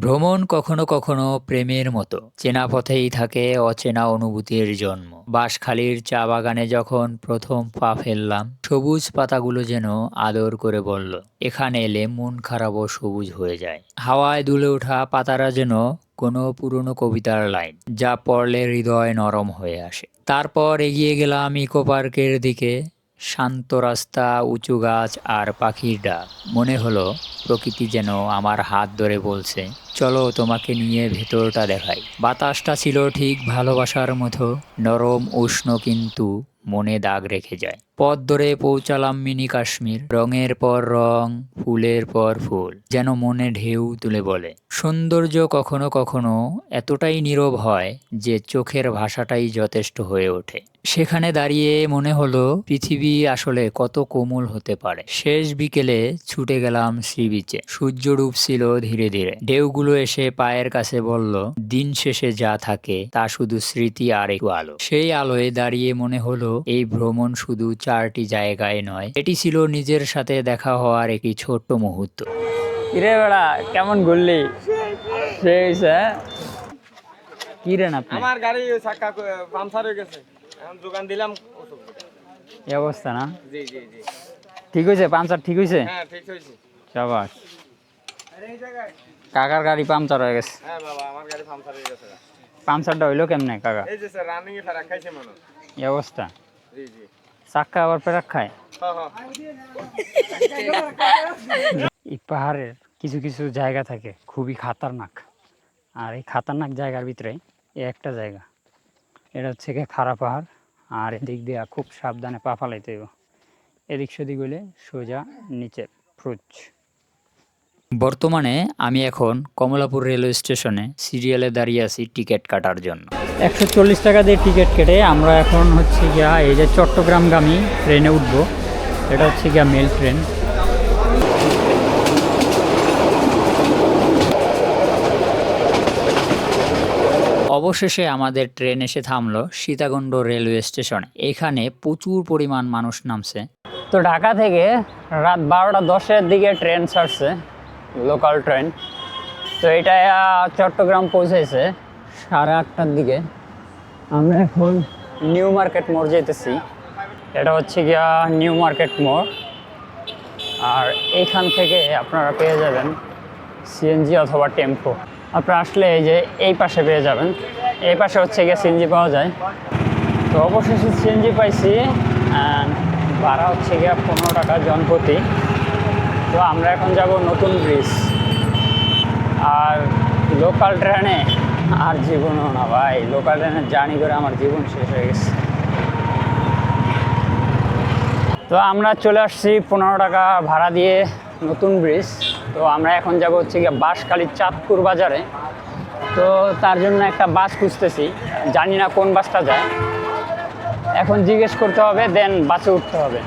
ভ্রমণ কখনো কখনো প্রেমের মতো, চেনা পথেই থাকে অচেনা অনুভূতির জন্ম। বাঁশখালীর চা বাগানে যখন প্রথম পা ফেললাম, সবুজ পাতাগুলো যেন আদর করে বলল, এখানে এলে মন খারাপও সবুজ হয়ে যায়। হাওয়ায় দুলে ওঠা পাতারা যেন কোনো পুরনো কবিতার লাইন, যা পড়লে হৃদয় নরম হয়ে আসে। তারপর এগিয়ে গেলাম ইকো পার্কের দিকে। শান্ত রাস্তা, উঁচু গাছ আর পাখির ডাক। মনে হলো প্রকৃতি যেন আমার হাত ধরে বলছে, চলো তোমাকে নিয়ে ভেতরটা দেখাই। বাতাসটা ছিল ঠিক ভালোবাসার মতো, নরম উষ্ণ, কিন্তু মনে দাগ রেখে যায়। পথ ধরে পৌঁছালাম মিনি কাশ্মীর। রঙের পর রং, ফুলের পর ফুল, যেন মনে ঢেউ তুলে বলে। সৌন্দর্য কখনো কখনো এতটাই নীরব হয় যে চোখের ভাষাটাই যথেষ্ট হয়ে ওঠে। সেখানে দাঁড়িয়ে মনে হলো পৃথিবী আসলে কত কোমল হতে পারে। শেষ বিকেলে ছুটে গেলাম সি বিচে। সূর্য ডুবছিল ধীরে ধীরে। ঢেউগুলো এসে পায়ের কাছে বলল, দিন শেষে যা থাকে তা শুধু স্মৃতি আর একটু আলো। সেই আলোয় দাঁড়িয়ে মনে হলো এই ভ্রমণ শুধু চারটি জায়গায় নয়, এটি ছিল নিজের সাথে দেখা হওয়ার একটি ছোট্ট মুহূর্ত। কিরে বেড়া, কেমন ঘুরলি? সেই হইছে, হ্যাঁ? কি রে না আপনি? আমার গাড়ি চাকা পাংচার হয়ে গেছে, এখন দোকান দিলাম। এই অবস্থা না? জি জি জি, ঠিক হয়েছে? পাংচার ঠিক হয়েছে? হ্যাঁ ঠিক হয়েছে। সাবাস। এই জায়গায়, কাকার গাড়ি পাংচার হয়ে গেছে। হ্যাঁ বাবা, আমার গাড়ি পাংচার হয়ে গেছে। পাংচারটা হইলো কেমনে কাকা? এই যে স্যার রানিং এ ফেরা খাইছে মনে। এই অবস্থা? জি জি, চাক্কা আবার পেরাক খায়? হ্যাঁ হ্যাঁ। এই পাহাড়ের কিছু কিছু জায়গা থাকে খুবই খাতারনাক, আর এই খাতারনাক জায়গার ভিতরে এই একটা জায়গা, এটা হচ্ছে গিয়ে খাড়া পাহাড়। আর এদিক দিয়ে খুব সাবধানে পা ফালাইতে হইব, এদিক সেদিক হইলে সোজা নিচে ফ্রুচ। বর্তমানে আমি এখন কমলাপুর রেলওয়ে স্টেশনে সিরিয়ালে দাঁড়িয়ে আছি টিকিট কাটার জন্য। 140 টাকা দিয়ে টিকিট কেটে আমরা এখন হচ্ছে গিয়া এই যে চট্টগ্রামগামী ট্রেনে উঠবো। এটা হচ্ছে গিয়া মেল ট্রেন। অবশেষে আমাদের ট্রেন এসে থামলো সীতাকুণ্ড রেলওয়ে স্টেশনে। এখানে প্রচুর পরিমাণ মানুষ নামছে। তো ঢাকা থেকে রাত 12টা 10-এর দিকে ট্রেন ছাড়ছে, লোকাল ট্রেন। তো এটা চট্টগ্রাম পৌঁছেছে 8:30টার দিকে। আমরা এখন নিউ মার্কেট মোড় যেতেছি। এটা হচ্ছে গিয়া নিউ মার্কেট মোড়। আর এইখান থেকে আপনারা পেয়ে যাবেন সিএনজি অথবা টেম্পো। আপনারা আসলে এই যে এই পাশে পেয়ে যাবেন, এই পাশে হচ্ছে গিয়ে সিএনজি পাওয়া যায়। তো অবশেষে সিএনজি পাইছি, ভাড়া হচ্ছে গিয়া 15 টাকা জনপ্রতি। তো আমরা এখন যাব নতুন ব্রিজ। আর লোকাল ট্রেনে আর জীবনও না ভাই, লোকাল ট্রেনের জার্নি করে আমার জীবন শেষ হয়ে গেছে। তো আমরা চলে আসছি 15 টাকা ভাড়া দিয়ে নতুন ব্রিজ। তো আমরা এখন যাব হচ্ছে গিয়ে বাঁশখালীর চাঁদপুর বাজারে। তো তার জন্য একটা বাস খুঁজতেছি, জানি না কোন বাসটা যায়। এখন জিজ্ঞেস করতে হবে, দেন বাসে উঠতে হবে।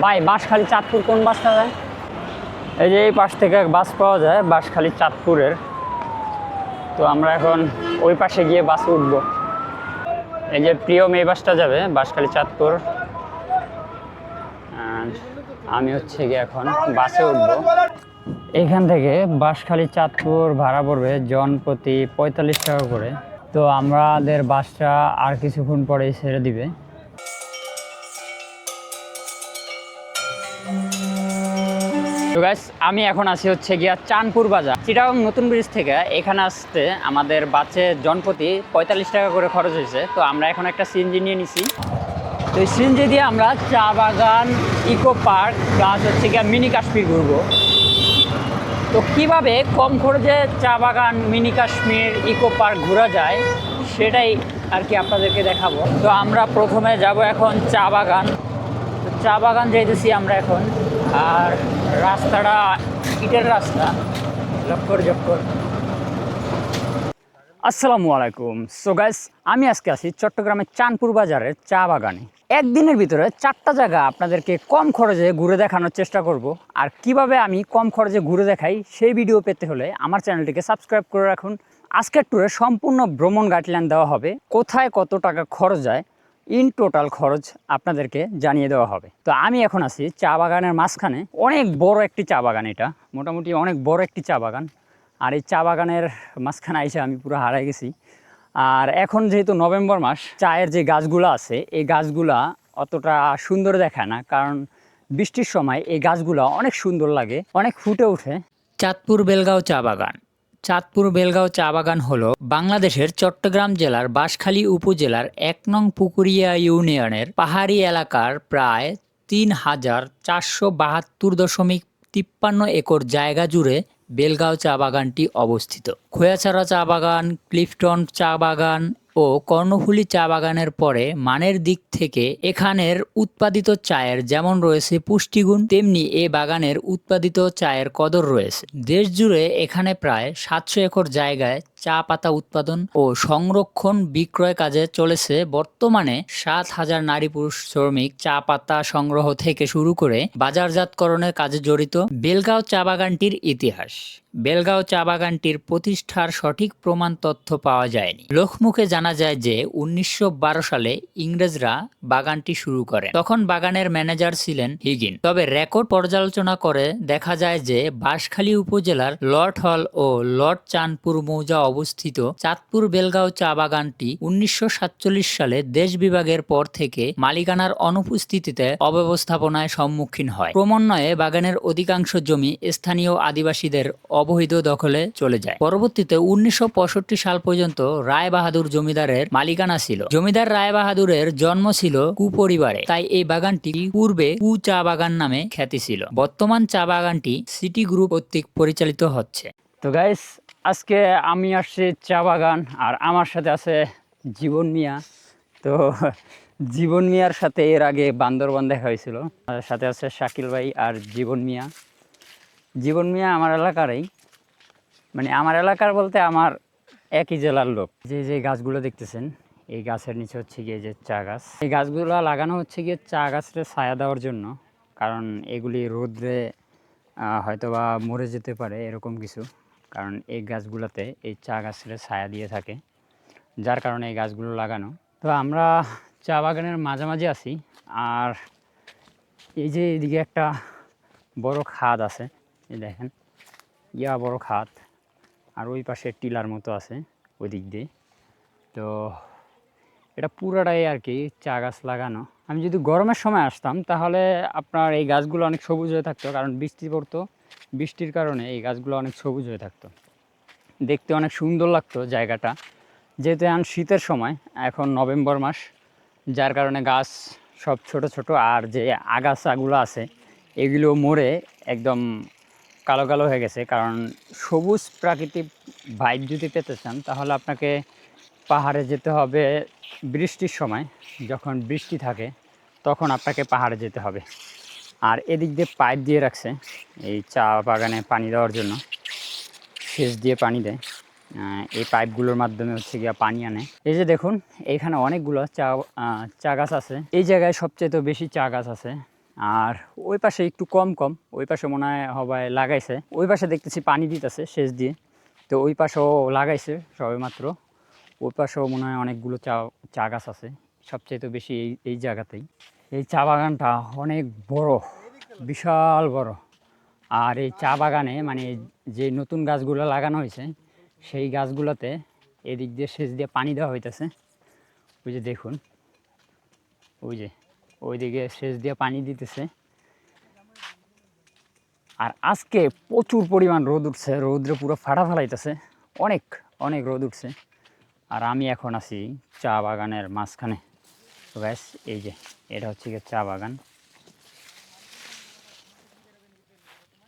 ভাই, বাঁশখালী চাঁদপুর কোন বাসটা যায়? এই যে এই পাশ থেকে বাস পাওয়া যায় বাঁশখালী চাঁদপুরের। তো আমরা এখন ওই পাশে গিয়ে বাসে উঠব। এই যে প্রিয়ম এই বাসটা যাবে বাঁশখালী চাঁদপুর। আমি হচ্ছে গিয়ে এখন বাসে উঠব। এখান থেকে বাঁশখালী চাঁদপুর ভাড়া পড়বে জনপ্রতি 45 টাকা করে। তো আমাদের বাসটা আর কিছুক্ষণ পরেই ছেড়ে দিবে। তো গাইস, আমি এখন আছি হচ্ছে গিয়া চাঁদপুর বাজার। চিটাগং নতুন ব্রিজ থেকে এখানে আসতে আমাদের বাসে জনপ্রতি 45 টাকা করে খরচ হয়েছে। তো আমরা এখন একটা সিএনজি নিয়ে নিছি। তো এই সিএনজি দিয়ে আমরা চা বাগান, ইকো পার্ক প্লাস হচ্ছে গিয়া মিনি কাশ্মীর ঘুরবো। তো কিভাবে কম খরচে চা বাগান, মিনি কাশ্মীর, ইকো পার্ক ঘোরা যায় সেটাই আর কি আপনাদেরকে দেখাবো। তো আমরা প্রথমে যাব এখন চা বাগান। তো চা বাগান যাইতেছি আমরা এখন। আর রাস্তাটা ইটের রাস্তা, লক্কর জক্কর। আসসালামু আলাইকুম। সো গাইস, আমি আজকে আছি চট্টগ্রামের চাঁদপুর বাজারের চা বাগানে। একদিনের ভিতরে 4টা জায়গা আপনাদেরকে কম খরচে ঘুরে দেখানোর চেষ্টা করব। আর কিভাবে আমি কম খরচে ঘুরে দেখাই সেই ভিডিও পেতে হলে আমার চ্যানেলটিকে সাবস্ক্রাইব করে রাখুন। আজকের ট্যুরে সম্পূর্ণ ভ্রমণ গাইডলাইন দেওয়া হবে, কোথায় কত টাকা খরচ যায়, ইন টোটাল খরচ আপনাদেরকে জানিয়ে দেওয়া হবে। তো আমি এখন আছি চা বাগানের মাঝখানে। অনেক বড় একটি চা বাগান, এটা মোটামুটি অনেক বড় একটি চা বাগান। আর এই চা বাগানের মাঝখানে এসে আমি পুরো হারাই গেছি। আর এখন যেহেতু নভেম্বর মাস, চায়ের যে গাছগুলো আছে এই গাছগুলা অতটা সুন্দর দেখায় না, কারণ বৃষ্টির সময় এই গাছগুলো অনেক সুন্দর লাগে, অনেক ফুটে ওঠে। চাঁদপুর বেলগাঁও চা বাগান। চাঁদপুর বেলগাঁও চা বাগান হলো বাংলাদেশের চট্টগ্রাম জেলার বাঁশখালী উপজেলার ১ নং পুকুরিয়া ইউনিয়নের পাহাড়ি এলাকার প্রায় ৩,৪৭২.৫৩ একর জায়গা জুড়ে বেলগাঁও চা বাগানটি অবস্থিত। খোয়াছাড়া চা বাগান, ক্লিফটন চা বাগান ও কর্ণফুলী চা বাগানের পরে মানের দিক থেকে এখানের উৎপাদিত চায়ের যেমন রয়েছে পুষ্টিগুণ, তেমনি এ বাগানের উৎপাদিত চায়ের কদর রয়েছে। দেশ জুড়ে এখানে প্রায় ৭০০ একর জায়গায় চা পাতা উৎপাদন ও সংরক্ষণ বিক্রয় কাজে চলেছে। বর্তমানে ৭,০০০ নারী পুরুষ শ্রমিক চা পাতা সংগ্রহ থেকে শুরু করে বাজারজাতকরণের কাজে জড়িত। বেলগাঁও চা বাগানটির ইতিহাস। বেলগাঁও চা বাগানটির প্রতিষ্ঠার সঠিক প্রমাণ তথ্য পাওয়া যায়নি। লোকমুখে জানা যায় যে ১৯১২ সালে ইংরেজরা বাগানটি শুরু করেন। তখন বাগানের ম্যানেজার ছিলেন হিগিন। তবে রেকর্ড পর্যালোচনা করে দেখা যায় যে বাঁশখালী উপজেলার লর্ড হল ও লর্ড চাঁদপুর মৌজা অবস্থিত চাঁদপুর বেলগাঁও চা বাগানটি ১৯৪৭ সালে দেশ বিভাগের পর থেকে মালিকানার অনুপস্থিতিতে অব্যবস্থাপনায় সম্মুখীন হয়। ক্রমান্বয়ে বাগানের অধিকাংশ জমি স্থানীয় আদিবাসীদের অবৈধ দখলে চলে যায়। পরবর্তীতে ১৯৬৫ সাল পর্যন্ত রায় বাহাদুর জমিদারের মালিকানা ছিল। জমিদার রায় বাহাদুরের জন্ম ছিল কুপরিবারে, তাই এই বাগানটি পূর্বে কু চা বাগান নামে খ্যাতি ছিল। বর্তমান চা বাগানটি সিটি গ্রুপ কর্তৃক পরিচালিত হচ্ছে। তো গাইস, আজকে আমি আসছি চা বাগান, আর আমার সাথে আছে জীবন মিয়া। তো জীবন মিয়ার সাথে এর আগে বান্দরবান দেখা হয়েছিল। আর সাথে আছে শাকিল ভাই আর জীবন মিয়া। জীবন মিয়া আমার এলাকারই, মানে আমার এলাকার বলতে আমার একই জেলার লোক। যে গাছগুলো দেখতেছেন, এই গাছের নিচে হচ্ছে গিয়ে যে চা গাছ। এই গাছগুলো লাগানো হচ্ছে গিয়ে চা গাছের ছায়া দেওয়ার জন্য, কারণ এগুলি রোদ্রে হয়তো বা মরে যেতে পারে এরকম কিছু, কারণ এই গাছগুলোতে এই চা গাছের ছায়া দিয়ে থাকে, যার কারণে এই গাছগুলো লাগানো। তো আমরা চা বাগানের মাঝামাঝি আছি, আর এই যে এদিকে একটা বড় খাদ আছে, এই দেখেন বড় খাদ, আর ওই পাশে টিলার মতো আছে ওই দিক দিয়ে। তো এটা পুরাটাই আর কি চা গাছ লাগানো। আমি যদি গরমের সময় আসতাম তাহলে আপনার এই গাছগুলো অনেক সবুজ হয়ে থাকতো, কারণ বৃষ্টি পড়তো, বৃষ্টির কারণে এই গাছগুলো অনেক সবুজ হয়ে থাকতো, দেখতে অনেক সুন্দর লাগতো জায়গাটা। যেহেতু এখন শীতের সময়, এখন নভেম্বর মাস, যার কারণে গাছ সব ছোট ছোট, আর যে আগাছাগুলো আছে এগুলো মরে একদম কালো কালো হয়ে গেছে। কারণ সবুজ প্রাকৃতিক ভাইব যদি পেতে চান তাহলে আপনাকে পাহাড়ে যেতে হবে বৃষ্টির সময়। যখন বৃষ্টি থাকে তখন আপনাকে পাহাড়ে যেতে হবে। আর এদিক দিয়ে পাইপ দিয়ে রাখছে এই চা বাগানে পানি দেওয়ার জন্য, সেচ দিয়ে পানি দেয়। এই পাইপগুলোর মাধ্যমে হচ্ছে গিয়ে পানি আনে। এই যে দেখুন, এইখানে অনেকগুলো চা গাছ আছে। এই জায়গায় সবচেয়ে তো বেশি চা গাছ আছে, আর ওই পাশে একটু কম কম। ওই পাশে মনে হয় সবাই লাগাইছে, ওই পাশে দেখতেছি পানি দিতেছে সেচ দিয়ে। তো ওই পাশেও লাগাইছে সবে মাত্র, ওই পাশেও মনে হয় অনেকগুলো চা গাছ আছে, সবচেয়ে তো বেশি এই জায়গাতেই। এই চা বাগানটা অনেক বড়, বিশাল বড়। আর এই চা বাগানে মানে যে নতুন গাছগুলো লাগানো হয়েছে সেই গাছগুলোতে এদিক দিয়ে সেচ দিয়ে পানি দেওয়া হইতেছে। ওই যে দেখুন, ওইদিকে সেচ দিয়ে পানি দিতেছে। আর আজকে প্রচুর পরিমাণ রোদ উঠছে, রোদ্রে পুরো ফাটা ফেলাইতেছে, অনেক অনেক রোদ উঠছে। আর আমি এখন আছি চা বাগানের মাঝখানে। তো ব্যাস, এই যে এটা হচ্ছে গিয়ে চা বাগান।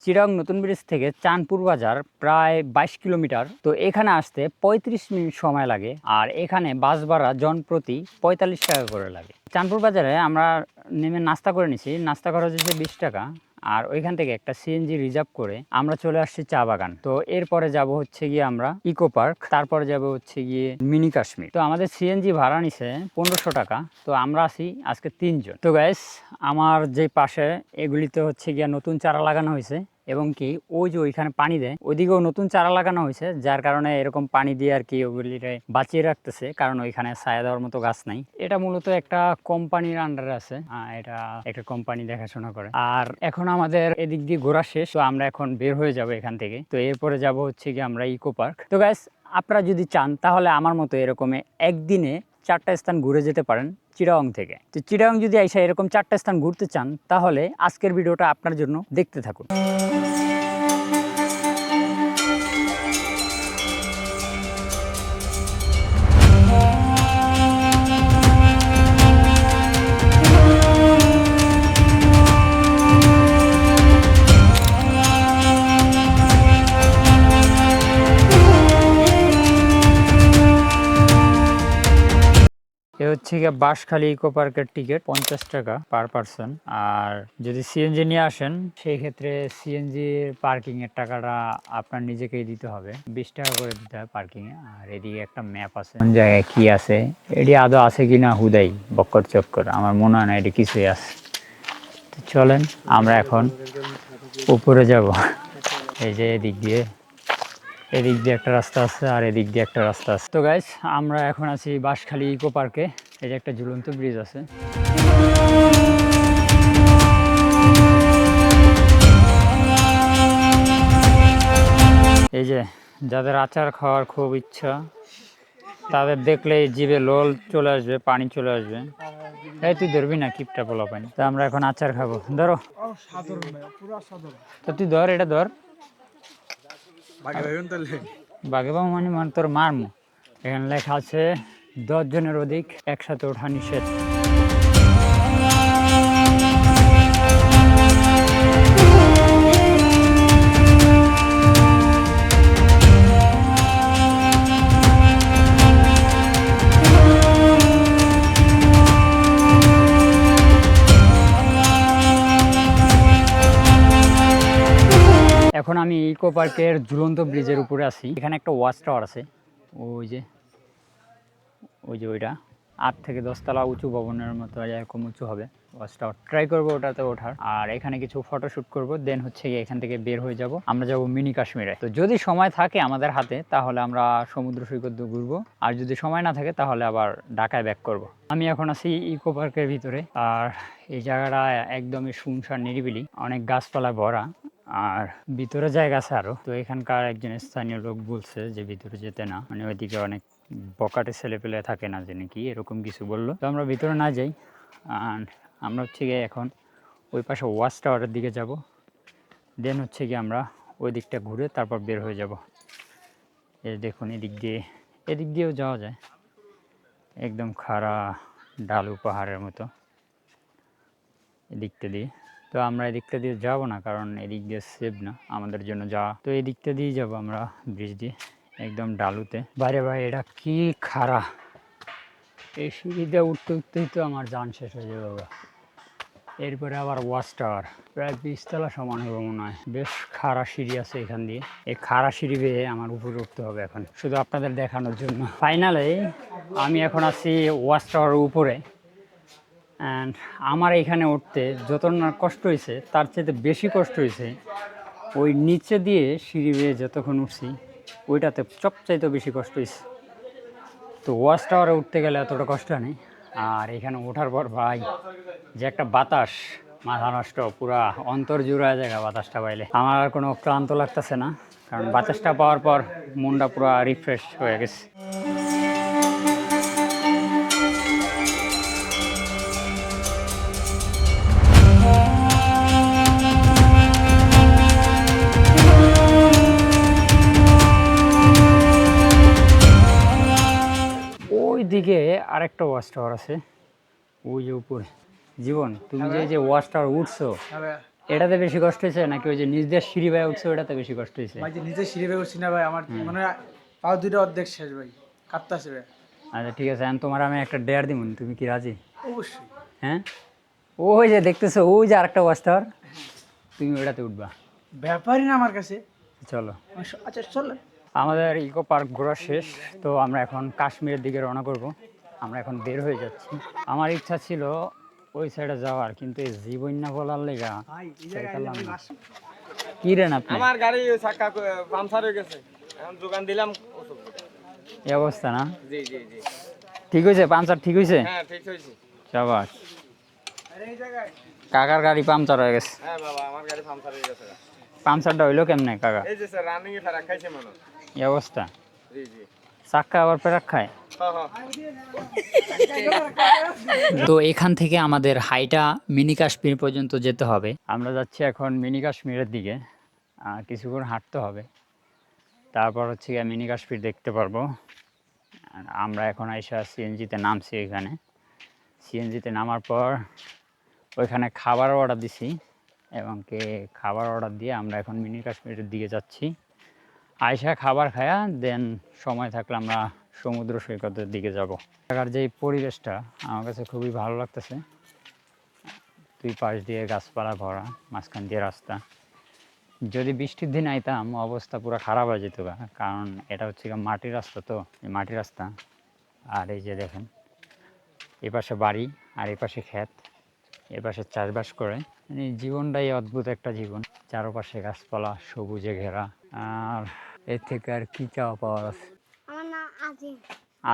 চিরাং নতুন ব্রিজ থেকে চাঁদপুর বাজার প্রায় ২২ কিলোমিটার। তো এখানে আসতে ৩৫ মিনিট সময় লাগে, আর এখানে বাস ভাড়া জনপ্রতি ৪৫ টাকা করে লাগে। চাঁদপুর বাজারে আমরা নেমে নাস্তা করে নিছি, নাস্তা খরচ হচ্ছে ২০ টাকা। আর ওইখান থেকে একটা সিএনজি রিজার্ভ করে আমরা চলে আসছি চা বাগান। তো এরপরে যাব হচ্ছে গিয়ে আমরা ইকো পার্ক, তারপরে যাব হচ্ছে গিয়ে মিনি কাশ্মীর। তো আমাদের সিএনজি ভাড়া নিছে ১৫০০ টাকা। তো আমরা আছি আজকে ৩ জন। তো গাইস, আমার যে পাশে এগুলিতে হচ্ছে গিয়ে নতুন চারা লাগানো হয়েছে, এবং কি ওই যে ওইখানে পানি দেয়, ওইদিকেও নতুন চারা লাগানো হয়েছে, যার কারণে এরকম পানি দিয়ে আর কি ওগুলিরে বাঁচিয়ে রাখতেছে, কারণ ওইখানে ছায়া দেওয়ার মতো গাছ নাই। এটা মূলত একটা কোম্পানির আন্ডারে আছে, এটা একটা কোম্পানি দেখাশোনা করে। আর এখন আমাদের এদিক দিয়ে ঘোরা শেষ, তো আমরা এখন বের হয়ে যাব এখান থেকে। তো এরপরে যাব হচ্ছে কি আমরা ইকো পার্ক। তো গাইস, আপনারা যদি চান তাহলে আমার মতো এরকম একদিনে 4টা স্থান ঘুরে যেতে পারেন চিটাগং থেকে। তো চিটাগং যদি আইসা এরকম 4টা স্থান ঘুরতে চান তাহলে আজকের ভিডিওটা আপনার জন্য দেখতে থাকুন। এ হচ্ছে গিয়ে বাঁশখালী ইকো পার্কের টিকিট 50 টাকা পার পারসন। আর যদি সিএনজি নিয়ে আসেন সেই ক্ষেত্রে সিএনজির পার্কিং এর টাকাটা আপনার নিজেকেই দিতে হবে, 20 টাকা করে দিতে হবে পার্কিং এ। আর এদিকে একটা ম্যাপ আছে, কোন জায়গায় কি আছে, এটি আদৌ আছে কিনা হুদাই বক্কর চক্কর, আমার মনে হয় না এটি কিছুই আছে। তো চলেন আমরা এখন উপরে যাব। এই যে এদিক দিয়ে একটা রাস্তা আছে আর এদিক দিয়ে একটা রাস্তা আছে। তো গাইস, আমরা এখন আছি বাঁশখালী ইকো পার্কে। এই যে একটা ঝুলন্ত ব্রিজ আছে। এই যে যাদের আচার খাওয়ার খুব ইচ্ছা তাদের দেখলেই জিভে লোল চলে আসবে, পানি চলে আসবে। এই তুই ধরবি না কিপটা পোলা পানি। তো আমরা এখন আচার খাবো, ধরো। তো তুই ধর, এটা ধর। বাঘে বাবু মানে তোর মারমু। এখানে লেখা আছে 10 জনের অধিক একসাথে ওঠা নিষেধ। এখন আমি ইকো পার্কের ঝুলন্ত ব্রিজের উপরে আছি। এখানে একটা ওয়াচ টাওয়ার আছে, ওই যে ওইটা 8 থেকে 10 তলা উঁচু ভবনের মতো এরকম উঁচু হবে ওয়াচ টাওয়ার। ট্রাই করবো ওটাতে ওঠার, আর এখানে কিছু ফটোশুট করব, দেন হচ্ছে এখান থেকে বের হয়ে যাব। আমরা যাব মিনি কাশ্মীরে। তো যদি সময় থাকে আমাদের হাতে তাহলে আমরা সমুদ্র সৈকত ঘুরবো, আর যদি সময় না থাকে তাহলে আবার ঢাকায় ব্যাক করব। আমি এখন আছি ইকো পার্কের ভিতরে, আর এই জায়গাটা একদমই শুনশান নিরিবিলি, অনেক গাছপালা ভরা, আর ভিতরে জায়গা আছে আরো। তো এখানকার একজন স্থানীয় লোক বলছে যে ভিতরে যেতে না, মানে ওইদিকে অনেক বকাটে ছেলে পেলে থাকে না যে নাকি, এরকম কিছু বললো। তো আমরা ভিতরে না যাই, আর আমরা হচ্ছে গিয়ে এখন ওই পাশে ওয়াচ টাওয়ারের দিকে যাব, দেন হচ্ছে গিয়ে আমরা ওই দিকটা ঘুরে তারপর বের হয়ে যাব। এই দেখুন এদিক দিয়েও যাওয়া যায়, একদম খাড়া ঢালু পাহাড়ের মতো এদিকটা দিয়ে। তো আমরা এদিকটা দিয়ে যাবো না, কারণ এদিক দিয়ে সেভ না আমাদের জন্য যাওয়া। তো এই দিকটা দিয়ে যাবো আমরা ব্রিজ দিয়ে, একদম ডালুতে। বাইরে এটা কি খাড়া, এই সিঁড়িতে উঠতেই তো আমার জান শেষ হয়ে যাবে বাবা। এরপরে আবার ওয়াচ টাওয়ার, প্রায় 20 তলা সমান হবে মনে হয়। বেশ খাড়া সিঁড়ি আছে এখান দিয়ে, এই খাড়া সিঁড়ি বেয়ে আমার উপরে উঠতে হবে এখন, শুধু আপনাদের দেখানোর জন্য। ফাইনালি আমি এখন আছি ওয়াচ টাওয়ারের উপরে, অ্যান্ড আমার এখানে উঠতে যত না কষ্ট হয়েছে তার চেয়ে বেশি কষ্ট হয়েছে ওই নিচে দিয়ে সিঁড়ি বেয়ে যতক্ষণ উঠছি, ওইটাতে সবচাইতে বেশি কষ্ট হয়েছে। তো ওয়াচ টাওয়ারে উঠতে গেলে এতটা কষ্ট নেই, আর এখানে ওঠার পর ভাই যে একটা বাতাস, মাথা নষ্ট, পুরা অন্তর জুড়া জায়গা বাতাসটা পাইলে। আমার আর কোনো ক্লান্ত লাগতেছে না, কারণ বাতাসটা পাওয়ার পর মনটা পুরা রিফ্রেশ হয়ে গেছে। ওইদিকে আরেকটা ওয়াচ টাওয়ার আছে, ওই যে উপরে। জীবন, তুমি যে ওয়াচ টাওয়ার উঠছো, এটাতে বেশি কষ্ট হয়েছে নাকি ওই যে নিচ দিয়ে সিঁড়ি ভাই উঠছো ওটাতে বেশি কষ্ট হয়েছে? ভাই যে নিচে সিঁড়ি বেয়ে উঠছি না ভাই, আমার মনে হয় পাও দুটো অর্ধেক শেষ ভাই, কাঁপতাছে ভাই। আচ্ছা ঠিক আছে, এখন তোমার আমি একটা ডেয়ার দিব, তুমি কি রাজি? অবশ্যই। হ্যাঁ, ওই যে দেখতেছো ওই যে আরেকটা ওয়াচ টাওয়ার, তুমি ওটাতে উঠবা। ব্যাপারই না আমার কাছে। চলো। আচ্ছা চলো। আমাদের ইকো পার্ক ঘোরা শেষ, তো আমরা এখন কাশ্মীরের দিকে রওনা করব। আমরা এখন বের হয়ে যাচ্ছি। আমার ইচ্ছা ছিল ওই সাইডে যাওয়ার, কিন্তু এই জীবন্যা বলার লেগা কি রেন আপনি? আমার গাড়ি চাক্কা পাংচার হয়ে গেছে, এখন যোগান দিলাম ওষুধ। এই অবস্থা না? জি জি জি। ঠিক হয়েছে? পাংচার ঠিক হয়েছে? হ্যাঁ ঠিক হয়েছে। শাবাশ। কাকার গাড়ি পাংচার হয়ে গেছে। হ্যাঁ বাবা, আমার গাড়ি পাংচার হয়ে গেছে। পাংচারটা হইলো কেমনে কাকা? এই যে স্যার রানিং এ ফেরা খাইছে মনে হয়। এই অবস্থা? জি জি। চাক্কা আবার পেরাক খায়? হ্যাঁ হ্যাঁ। তো এখান থেকে আমাদের হাইটা মিনি কাশ্মীর পর্যন্ত যেতে হবে। আমরা যাচ্ছি এখন মিনি কাশ্মীরের দিকে। কিছুক্ষণ হাঁটতে হবে, তারপর হচ্ছে গিয়ে মিনি কাশ্মীর দেখতে পারবো। আর আমরা এখন আইসা সিএনজিতে নামছি। এখানে সিএনজিতে নামার পর ওইখানে খাবার অর্ডার দিছি এবং খাবার অর্ডার দিয়ে আমরা এখন মিনি কাশ্মীরের দিকে যাচ্ছি। আইসা খাবার খায়া দেন সময় থাকলে আমরা সমুদ্র সৈকতের দিকে যাব। ঢাকার যে পরিবেশটা আমার কাছে খুবই ভালো লাগতেছে। দুই পাশ দিয়ে গাছপালা ভরা, মাঝখান দিয়ে রাস্তা। যদি বৃষ্টির দিন আইতাম অবস্থা পুরো খারাপ হয়ে যেত, কারণ এটা হচ্ছে মাটির রাস্তা, তো এই মাটির রাস্তা। আর এই যে দেখেন এ পাশে বাড়ি আর এ পাশে ক্ষেত, এ পাশে চাষবাস করে। মানে জীবনটাই অদ্ভুত একটা জীবন, চারপাশে গাছপালা সবুজে ঘেরা। আর এর থেকে আর কি চাওয়া পাওয়ার আছে? আমার নাম আজিম।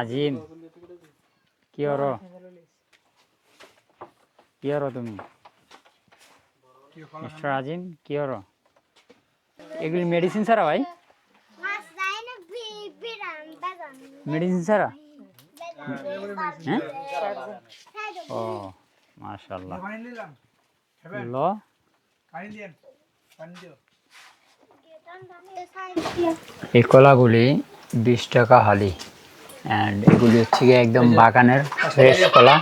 আজিম, কি হরো? কি হরো তুমি? মিস্টার আজিম কি হরো? এগুলি মেডিসিন ছাড়া ভাই? মাছ যায় না বিরান বেজান। মেডিসিন ছাড়া? হ্যাঁ? বেজান। ও মাশাআল্লাহ। পানি নিলাম, খাবেন? ল পানি দিয়েন, পানি দিও। এই কলাগুলি 20 টাকা হালি। অ্যান্ড এগুলি হচ্ছে গিয়ে একদম বাগানের ফ্রেশ কলা,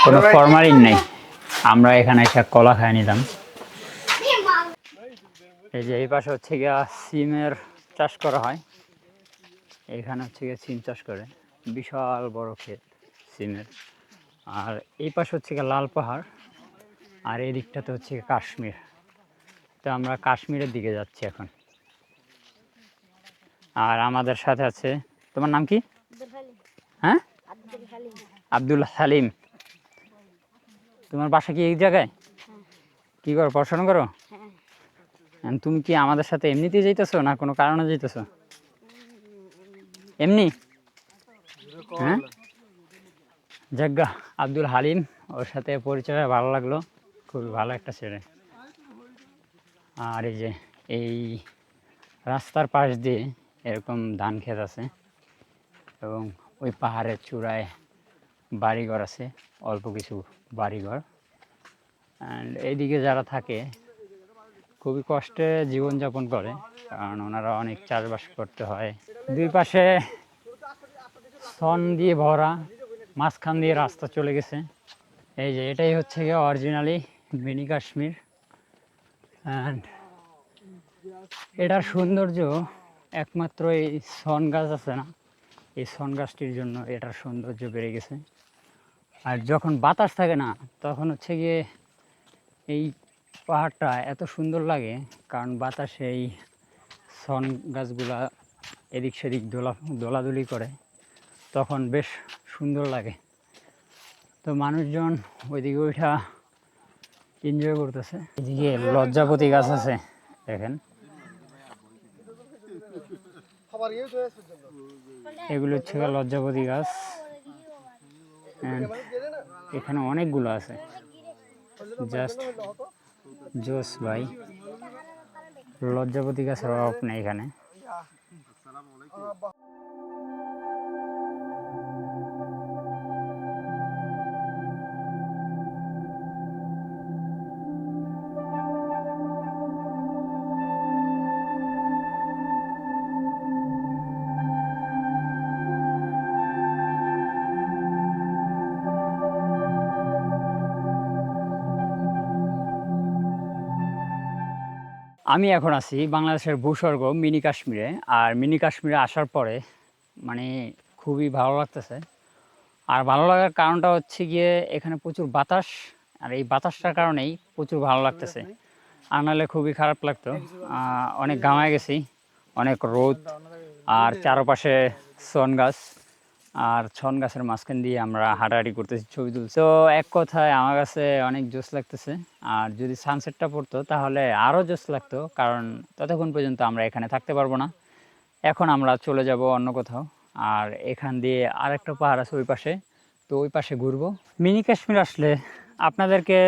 কোনো ফরমালিন নেই। আমরা এখানে একটা কলা খাই নিলাম। এই যে এই পাশে হচ্ছে গিয়ে সিমের চাষ করা হয়। এখানে হচ্ছে গিয়ে সিম চাষ করে, বিশাল বড় ক্ষেত সিমের। আর এই পাশে হচ্ছে গিয়ে লাল পাহাড়, আর এই দিকটাতে হচ্ছে গিয়ে কাশ্মীর। তো আমরা কাশ্মীরের দিকে যাচ্ছি এখন। আর আমাদের সাথে আছে, তোমার নাম কি? হ্যাঁ, আব্দুল হালিম। তোমার বাসা কি এই জায়গায়? কি করো, পড়াশোনা করো? তুমি কি আমাদের সাথে এমনিতেই যাইতেছো না কোনো কারণে যাইতেছো? এমনি? হ্যাঁ, জাগ্গা আব্দুল হালিম, ওর সাথে পরিচয় ভালো লাগলো, খুবই ভালো একটা ছেলে। আর এই যে এই রাস্তার পাশ দিয়ে এরকম ধান ক্ষেত আছে এবং ওই পাহাড়ের চূড়ায় বাড়িঘর আছে, অল্প কিছু বাড়িঘর। অ্যান্ড এইদিকে যারা থাকে খুবই কষ্টে জীবনযাপন করে, কারণ ওনারা অনেক চাষবাস করতে হয়। দুই পাশে সন দিয়ে ভরা, মাঝখান দিয়ে রাস্তা চলে গেছে। এই যে এটাই হচ্ছে গিয়ে অরিজিনালি মিনি কাশ্মীর। অ্যান্ড এটার সৌন্দর্য একমাত্র এই সন গাছ আছে না, এই সন গাছটির জন্য এটার সৌন্দর্য বেড়ে গেছে। আর যখন বাতাস থাকে না তখন হচ্ছে গিয়ে এই পাহাড়টা এত সুন্দর লাগে, কারণ বাতাসে এই সন গাছগুলা এদিক সেদিক দোলাদুলি করে, তখন বেশ সুন্দর লাগে। তো মানুষজন ওইদিকে ওইটা এনজয় করতেছে। এদিকে লজ্জাপতি গাছ আছে দেখেন, এগুলো হচ্ছে লজ্জাপতি গাছ। এখানে অনেকগুলো আছে, জাস্ট জোস ভাই। লজ্জাপতি গাছের অভাব নেই এখানে। আমি এখন আছি বাংলাদেশের ভূস্বর্গ মিনি কাশ্মীরে। আর মিনি কাশ্মীরে আসার পরে মানে খুবই ভালো লাগতেছে। আর ভালো লাগার কারণটা হচ্ছে গিয়ে এখানে প্রচুর বাতাস, আর এই বাতাসটার কারণেই প্রচুর ভালো লাগতেছে। আর নাহলে খুবই খারাপ লাগতো, অনেক ঘামায় গেছি, অনেক রোদ আর চারপাশে সন গাছ। আর ছন গাছের মাঝখান দিয়ে আমরা হাঁটাহাঁটি করতেছি, ছবি তুলছি। তো এক কথায় আমার কাছে অনেক জোশ লাগতেছে। আর যদি সানসেটটা পড়তো তাহলে আরও জোশ লাগতো, কারণ ততক্ষণ পর্যন্ত আমরা এখানে থাকতে পারবো না। এখন আমরা চলে যাব অন্য কোথাও। আর এখান দিয়ে আরেকটা পাহাড় আছে ওই পাশে, তো ওই পাশে ঘুরবো। মিনি কাশ্মীর আসলে আপনাদেরকে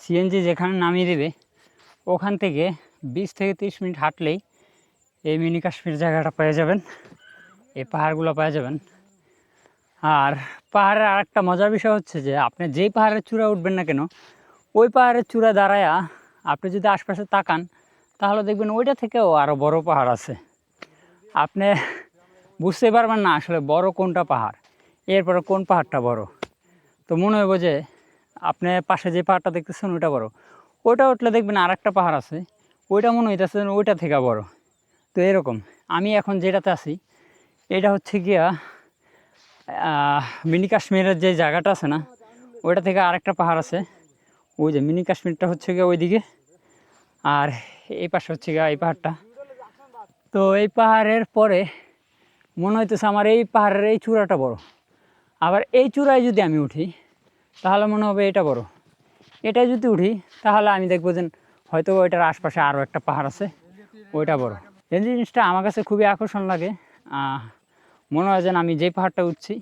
সিএনজি যেখানে নামিয়ে দেবে ওখান থেকে 20 থেকে 30 মিনিট হাঁটলেই এই মিনি কাশ্মীর জায়গাটা পেয়ে যাবেন, এই পাহাড়গুলো পেয়ে যাবেন। আর পাহাড়ের আরেকটা মজার বিষয় হচ্ছে যে আপনি যেই পাহাড়ের চূড়া উঠবেন না কেন, ওই পাহাড়ের চূড়া দাঁড়ায়া আপনি যদি আশপাশে তাকান তাহলে দেখবেন ওইটা থেকেও আরও বড় পাহাড় আছে। আপনি বুঝতে পারবেন না আসলে বড় কোনটা পাহাড়, এরপরে কোন পাহাড়টা বড়। তো মনে হইব যে আপনি পাশে যে পাহাড়টা দেখতেছেন ওইটা বড়, ওইটা উঠলে দেখবেন আর একটা পাহাড় আছে, ওইটা মনে হইতেছে ওইটা থেকে বড়। তো এরকম আমি এখন যেটাতে আছি এটা হচ্ছে গিয়া মিনি কাশ্মীরের যে জায়গাটা আছে না, ওইটা থেকে আরেকটা পাহাড় আছে। ওই যে মিনি কাশ্মীরটা হচ্ছে গিয়ে ওইদিকে, আর এই পাশে হচ্ছে গিয়ে এই পাহাড়টা। তো এই পাহাড়ের পরে মনে হইতেছে আমার এই পাহাড়ের এই চূড়াটা বড়। আবার এই চূড়ায় যদি আমি উঠি তাহলে মনে হবে এটা বড়। এটা যদি উঠি তাহলে আমি দেখবো যে হয়তো ওইটার আশপাশে আরও একটা পাহাড় আছে, ওইটা বড়। এই জিনিসটা আমার কাছে খুবই আকর্ষণ লাগে। মনে হয় যেন আমি যেই পাহাড়টা উঠছি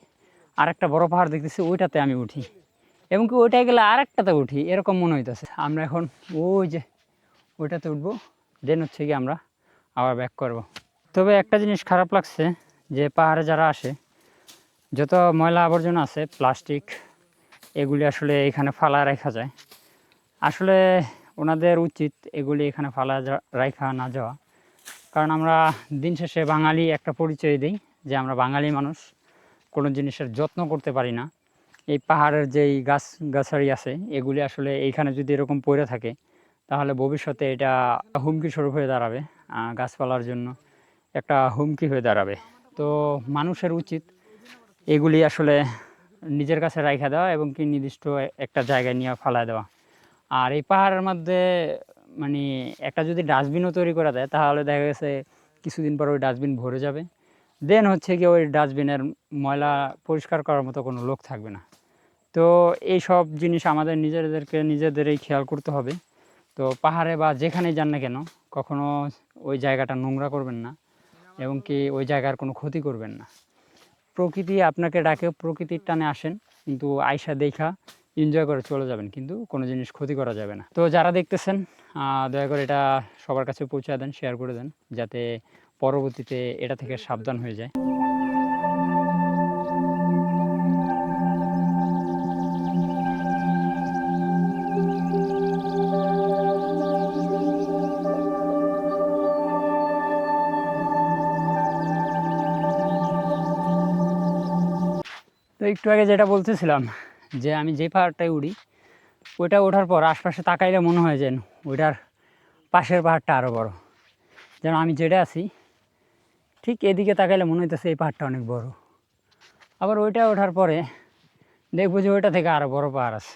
আর একটা বড় পাহাড় দেখতেছি ওইটাতে আমি উঠি, এবং কি ওইটায় গেলে আরেকটাতে উঠি, এরকম মনে হইতেছে। আমরা এখন ওই যে ওইটাতে উঠবো, দেন হচ্ছে কি আমরা আবার ব্যাক করব। তবে একটা জিনিস খারাপ লাগছে যে পাহাড়ে যারা আসে যত ময়লা আবর্জনা আছে, প্লাস্টিক, এগুলি আসলে এখানে ফালায় রাখা যায়। আসলে ওনাদের উচিত এগুলি এখানে ফালা রাখা না যাওয়া, কারণ আমরা দিন শেষে বাঙালি একটা পরিচয় দিই যে আমরা বাঙালি মানুষ, কোনো জিনিসের যত্ন করতে পারি না। এই পাহাড়ের যেই গাছাড়ি আছে এগুলি আসলে এইখানে যদি এরকম পড়ে থাকে তাহলে ভবিষ্যতে এটা হুমকি স্বরূপ হয়ে দাঁড়াবে, গাছপালার জন্য একটা হুমকি হয়ে দাঁড়াবে। তো মানুষের উচিত এগুলি আসলে নিজের কাছে রাখা দেওয়া এবং কি নির্দিষ্ট একটা জায়গায় নিয়ে ফালায় দেওয়া। আর এই পাহাড়ের মধ্যে মানে একটা যদি ডাস্টবিনও তৈরি করা দেয় তাহলে দেখা গেছে কিছুদিন পর ওই ডাস্টবিন ভরে যাবে, দেন হচ্ছে কি ওই ডাস্টবিনের ময়লা পরিষ্কার করার মতো কোনো লোক থাকবে না। তো এই সব জিনিস আমাদের নিজেদেরই খেয়াল করতে হবে। তো পাহাড়ে বা যেখানেই যান না কেন কখনো ওই জায়গাটা নোংরা করবেন না, এবং কি ওই জায়গার কোনো ক্ষতি করবেন না। প্রকৃতি আপনাকে ডাকে, প্রকৃতির টানে আসেন, কিন্তু আয়সা দেখা এনজয় করে চলে যাবেন, কিন্তু কোনো জিনিস ক্ষতি করা যাবে না। তো যারা দেখতেছেন দয়া করে এটা সবার কাছে পৌঁছে দেন, শেয়ার করে দেন, যাতে পরবর্তীতে এটা থেকে সাবধান হয়ে যায়। তো একটু আগে যেটা বলতেছিলাম যে আমি যে পাহাড়টায় উঠি ওইটা ওঠার পর আশপাশে তাকাইলে মনে হয় যেন ওইটার পাশের পাহাড়টা আরও বড়। যেন আমি যেটা আছি ঠিক এদিকে তাকাইলে মনে হইতেছে এই পাহাড়টা অনেক বড়। আবার ওইটা ওঠার পরে দেখবো যে ওইটা থেকে আরও বড় পাহাড় আছে।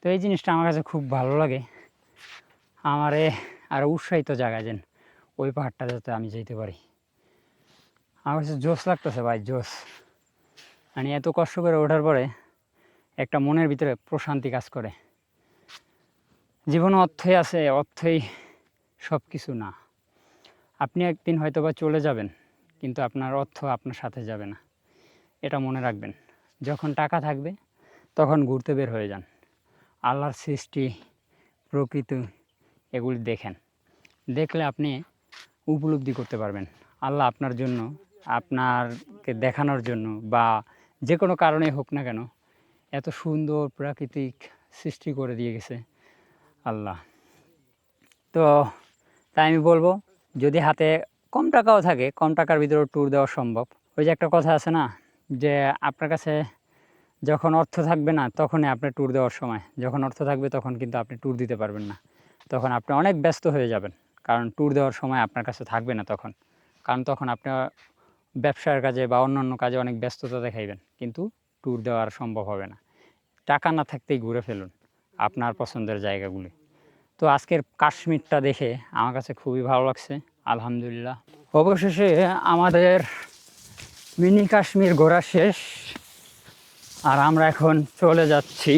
তো এই জিনিসটা আমার কাছে খুব ভালো লাগে, আমারে আরও উৎসাহিত জায়গায় যেন ওই পাহাড়টা যাতে আমি যেতে পারি। আমার কাছে জোশ লাগতেছে ভাই, জোশ। মানে এত কষ্ট করে ওঠার পরে একটা মনের ভিতরে প্রশান্তি কাজ করে। জীবনে অর্থই আছে, অর্থই সব কিছু না। আপনি একদিন হয়তো বা চলে যাবেন, কিন্তু আপনার অর্থ আপনার সাথে যাবে না, এটা মনে রাখবেন। যখন টাকা থাকবে তখন ঘুরতে বের হয়ে যান, আল্লাহর সৃষ্টি, প্রকৃতি এগুলি দেখেন, দেখলে আপনি উপলব্ধি করতে পারবেন আল্লাহ আপনার জন্য, আপনাকে দেখানোর জন্য বা যে কোনো কারণে হোক না কেন এত সুন্দর প্রাকৃতিক সৃষ্টি করে দিয়ে গেছে আল্লাহ। তো তাই আমি বলবো যদি হাতে কম টাকাও থাকে, কম টাকার ভিতরে ট্যুর দেওয়া সম্ভব। ওই যে একটা কথা আছে না যে আপনার কাছে যখন অর্থ থাকবে না তখনই আপনার ট্যুর দেওয়ার সময়, যখন অর্থ থাকবে তখন কিন্তু আপনি ট্যুর দিতে পারবেন না, তখন আপনি অনেক ব্যস্ত হয়ে যাবেন, কারণ ট্যুর দেওয়ার সময় আপনার কাছে থাকবে না তখন, কারণ তখন আপনার ব্যবসার কাজে বা অন্যান্য কাজে অনেক ব্যস্ততা দেখাইবেন, কিন্তু ট্যুর দেওয়া সম্ভব হবে না। টাকা না থাকতেই ঘুরে ফেলুন আপনার পছন্দের জায়গাগুলি। তো আজকের কাশ্মীরটা দেখে আমার কাছে খুবই ভালো লাগছে, আলহামদুলিল্লাহ। অবশেষে আমাদের মিনি কাশ্মীর ঘোরা শেষ, আর আমরা এখন চলে যাচ্ছি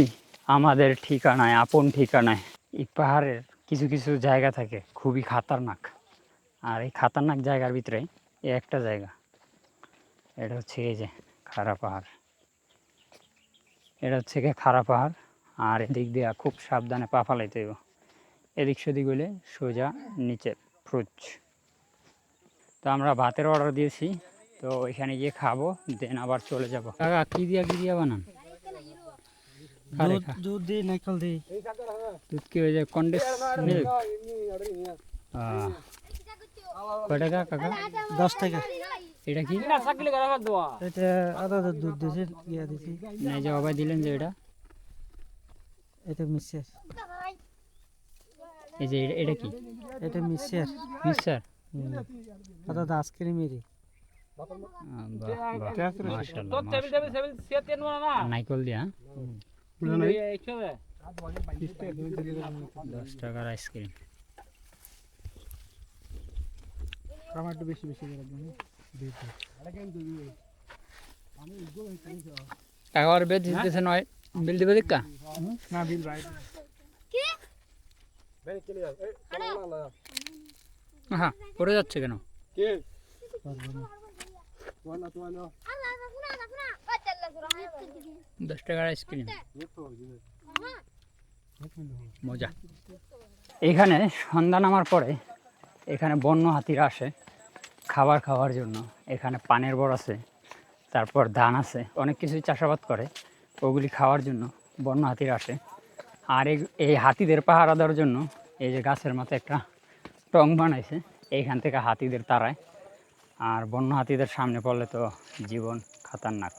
আমাদের ঠিকানায়, আপন ঠিকানায়। এই পাহাড়ের কিছু কিছু জায়গা থাকে খুবই খাতারনাক, আর এই খাতারনাক জায়গার ভিতরে এই একটা জায়গা, এটা হচ্ছে এই যে খাড়া পাহাড়। এটা হচ্ছে গিয়ে খাড়া পাহাড়, আর এদিক দিয়ে খুব সাবধানে পা ফালাইতে হইব। এদিক সেদিক হইলে সোজা নিচে ফ্রুচ। তো আমরা ভাতের অর্ডার দিয়েছি, তো এখানে গিয়ে খাবো, দেন আবার চলে যাবো। কাকা কি দিয়া বানান? দুধ দিই, নারকেল দিই। দুধ কি হয়ে যায় কন্ডেন্স মিল্ক? কয় টাকা কাকা? 10 টাকা। এটা কি? এটা আদা দুধ দিয়েছি, ইয়া দিয়েছি। না যে অবাই দিলেন যে এটা, এটা মিক্সার। এই যে এটা কি? এটা মিক্সার। মিক্সার? আদা আইসক্রিমেরই। নাইকল দিয়া 10 টাকার আইসক্রিম। আমার একটু বেশি বেশি করে দিন। টাকার বেদ দিতেছে নয়, বিল দিবে দেখা না বিল ভাই। হ্যাঁ পড়ে যাচ্ছে কেন? Allah kuna. 10 টাকার আইসক্রিম, মজা। এখানে সন্ধ্যা নামার পরে এখানে বন্য হাতিরা আসে খাবার খাওয়ার জন্য। এখানে পানের বর আছে, তারপর ধান আছে, অনেক কিছুই চাষাবাদ করে, ওগুলি খাওয়ার জন্য বন্য হাতিরা আসে। আর এই হাতিদের পাহারা দেওয়ার জন্য এই যে গাছের মাথায় একটা টং বানাইছে, এইখান থেকে হাতিদের তাড়ায়। আর বন্য হাতিদের সামনে পড়লে তো জীবন খাতারনাক।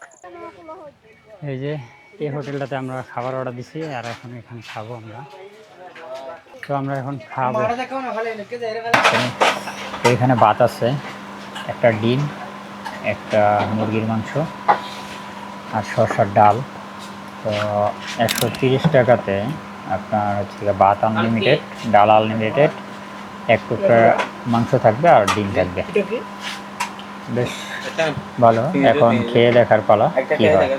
এই যে এই হোটেলটাতে আমরা খাবার অর্ডার দিছি, আর এখন এখানে খাবো আমরা। তো আমরা এখন খাবো। তো এখানে ভাত আছে, একটা ডিম, একটা মুরগির মাংস, আর শসার ডাল। তো 130 টাকাতে আপনার হচ্ছে ভাত আনলিমিটেড, ডাল আনলিমিটেড, এক টুকরা মাংস থাকবে আর ডিম থাকবে। বেশ ভালো। এখন খেয়ে দেখার পালা কি হয়।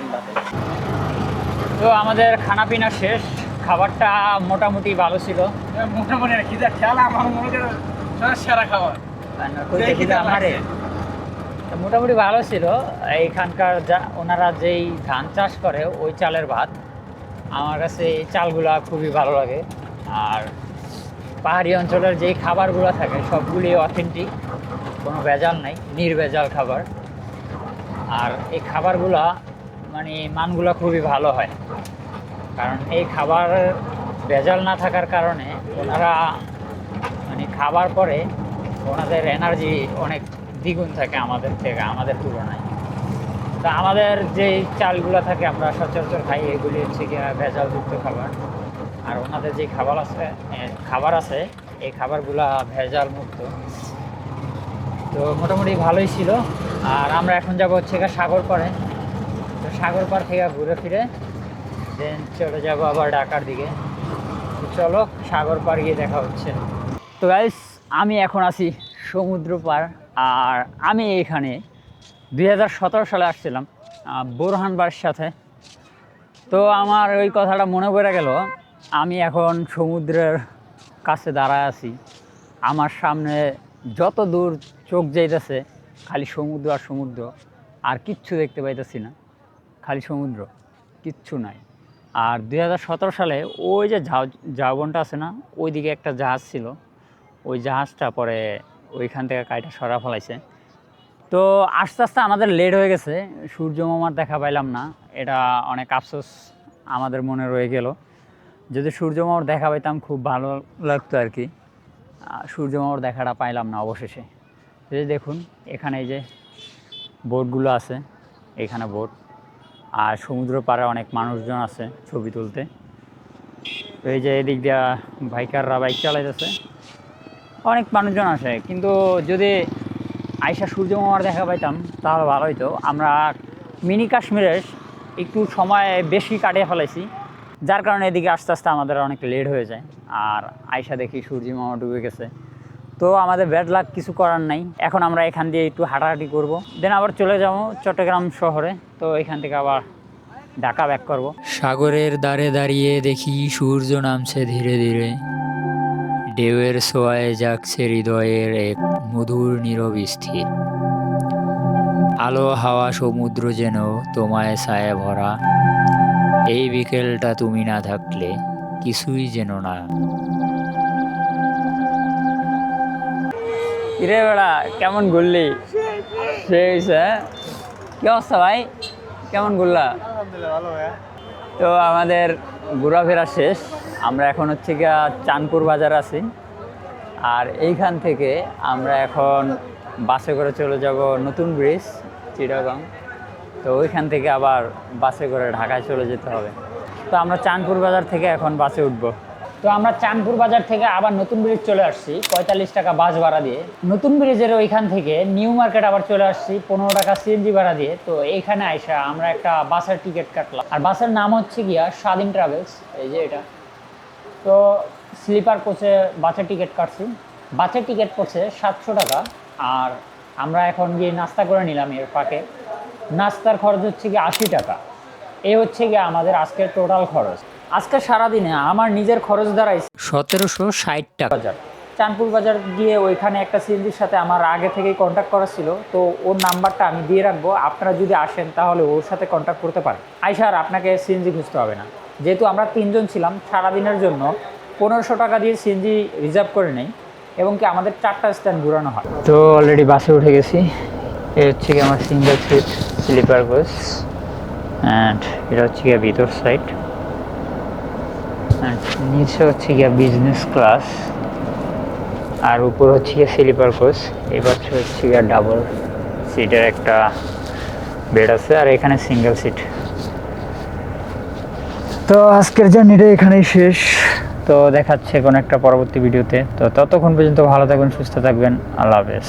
তো আমাদের খানা পিনা শেষ, খাবারটা মোটামুটি ভালো ছিল। মোটামুটি খিদা খেয়াল আমার মনে করে সেরা খাবার। মোটামুটি ভালো ছিল। এইখানকার ওনারা যেই ধান চাষ করে ওই চালের ভাত, আমার কাছে এই চালগুলা খুবই ভালো লাগে। আর পাহাড়ি অঞ্চলের যেই খাবারগুলো থাকে সবগুলি অথেন্টিক, কোনো ভেজাল নাই, নির্ভেজাল খাবার। আর এই খাবারগুলা মানে মানগুলো খুবই ভালো হয়, কারণ এই খাবার ভেজাল না থাকার কারণে ওনারা মানে খাবার পরে ওনাদের এনার্জি অনেক দ্বিগুণ থাকে আমাদের থেকে, আমাদের তুলনায়। তা আমাদের যেই চালগুলো থাকে আমরা সচরাচর খাই, এগুলি হচ্ছে কি ভেজালযুক্ত খাবার। আর ওনাদের যে খাবার আছে এই খাবারগুলা ভেজাল মুক্ত। তো মোটামুটি ভালোই ছিল। আর আমরা এখন যাবো হচ্ছে সাগর পাড়ে। তো সাগর পাড় থেকে ঘুরে ফিরে দেন চলে যাবো আবার ঢাকার দিকে। তো চলো সাগর পাড় গিয়ে দেখা হচ্ছে। তো গাইস আমি এখন আছি সমুদ্র পাড়, আর আমি এখানে 2017 সালে আসছিলাম বোরহান ভাইয়ের সাথে। তো আমার ওই কথাটা মনে পড়ে গেল, আমি এখন সমুদ্রের কাছে দাঁড়ায় আছি। আমার সামনে যত দূর চোখ যাইতেছে খালি সমুদ্র আর সমুদ্র, আর কিচ্ছু দেখতে পাইতেছি না, খালি সমুদ্র, কিচ্ছু নাই। আর 2017 সালে ওই যে ঝাউবনটা আছে না, ওই দিকে একটা জাহাজ ছিল, ওই জাহাজটা পরে ওইখান থেকে কাইটা সরা ফেলাইছে। তো আস্তে আস্তে আমাদের লেট হয়ে গেছে, সূর্য মামার দেখা পাইলাম না, এটা অনেক আফসোস আমাদের মনে রয়ে গেল। যদি সূর্য মামার দেখা পাইতাম খুব ভালো লাগতো আর কি। সূর্য মামার দেখাটা পাইলাম না অবশেষে। এই যে দেখুন এখানে এই যে বোটগুলো আছে, এখানে বোট, আর সমুদ্র পাড়ে অনেক মানুষজন আছে ছবি তুলতে। তো এই যে এদিক দিয়া বাইকাররা বাইক চালাইতেছে, অনেক মানুষজন আসে। কিন্তু যদি আইসা সূর্য মামার দেখা পাইতাম তাহলে ভালো হইতো। আমরা মিনি কাশ্মীরে একটু সময় বেশি কাটিয়ে ফেলাইছি, যার কারণে এদিকে আস্তে আস্তে আমাদের অনেক লেট হয়ে যায়। আর আইসা দেখি সূর্য মামা ডুবে গেছে। তো আমাদের ব্যাড লাক, কিছু করার নাই। এখন আমরা এখান দিয়ে একটু হাঁটাহাঁটি করব, দেন আবার চলে যাবো চট্টগ্রাম শহরে। তো এখান থেকে আবার ঢাকা ব্যাক করব। সাগরের ধারে দাঁড়িয়ে দেখি সূর্য নামছে ধীরে ধীরে, ঢেউয়ের ছোঁয়ায় জাগছে হৃদয়ের এক মধুর নীরব স্থির। আলো হাওয়া সমুদ্র যেন তোমায় ছায়া ভরা, এই বিকেলটা তুমি না থাকলে কিছুই যেন না। কিরে বেড়া, কেমন ঘুরলি? সেই হয়েছে, কি অবস্থা ভাই, কেমন ঘুরলা? তো আমাদের ঘোরাফেরা শেষ, আমরা এখন হচ্ছে গিয়া চাঁদপুর বাজার আছি। আর এইখান থেকে আমরা এখন বাসে করে চলে যাব নতুন ব্রিজ চিটাগাং। তো ওইখান থেকে আবার বাসে করে ঢাকায় চলে যেতে হবে। তো আমরা চাঁদপুর বাজার থেকে এখন বাসে উঠবো। তো আমরা চাঁদপুর বাজার থেকে আবার নতুন ব্রিজ চলে আসছি 45 টাকা বাস ভাড়া দিয়ে। নতুন ব্রিজের ওইখান থেকে নিউ মার্কেট আবার চলে আসছি 15 টাকা সিএনজি ভাড়া দিয়ে। তো এইখানে আইসা আমরা একটা বাসের টিকিট কাটলাম, আর বাসের নাম হচ্ছে গিয়া স্বাধীন ট্রাভেলস, এই যে এটা। তো স্লিপার কোচে বাসের টিকিট কাটছি, বাসের টিকিট পড়ছে 700 টাকা। আর আমরা এখন গিয়ে নাস্তা করে নিলাম, এর ফাঁকে নাস্তার খরচ হচ্ছে গিয়ে 80 টাকা। এই হচ্ছে গিয়ে আমাদের আজকের টোটাল খরচ। আজকে সারাদিনে আমার নিজের খরচ দাঁড়াইছে 1760 টাকা। বাজার চাঁদপুর বাজার গিয়ে ওইখানে একটা সিএনজির সাথে আমার আগে থেকেই কন্ট্যাক্ট করা ছিল। তো ওর নাম্বারটা আমি দিয়ে রাখবো, আপনারা যদি আসেন তাহলে ওর সাথে কন্ট্যাক্ট করতে পারেন। আইসার আপনাকে সিএনজি খুঁজতে হবে না, যেহেতু আমরা 3 জন ছিলাম। সারাদিনের জন্য 1500 টাকা দিয়ে সিএনজি রিজার্ভ করে নেই, এবং কি আমাদের 4টা স্ট্যান্ড ঘুরানো হয়। তো অলরেডি বাসে উঠে গেছি। এ হচ্ছে কি আমার single seat sleeper coach, and এটা হচ্ছে গিয়ে ভিতর সাইড, অ্যান্ড নিচে হচ্ছে গিয়ে বিজনেস ক্লাস, আর উপর হচ্ছে গিয়ে স্লিপার কোচ। এই পাশে হচ্ছে গিয়ে ডাবল সিটের একটা বেড আছে, আর এখানে সিঙ্গেল সিট। তো আজকের জার্নিটা এখানেই শেষ। তো দেখাচ্ছে কোনো একটা পরবর্তী ভিডিওতে। তো ততক্ষণ পর্যন্ত ভালো থাকবেন, সুস্থ থাকবেন, আল্লাহ হাফেজ।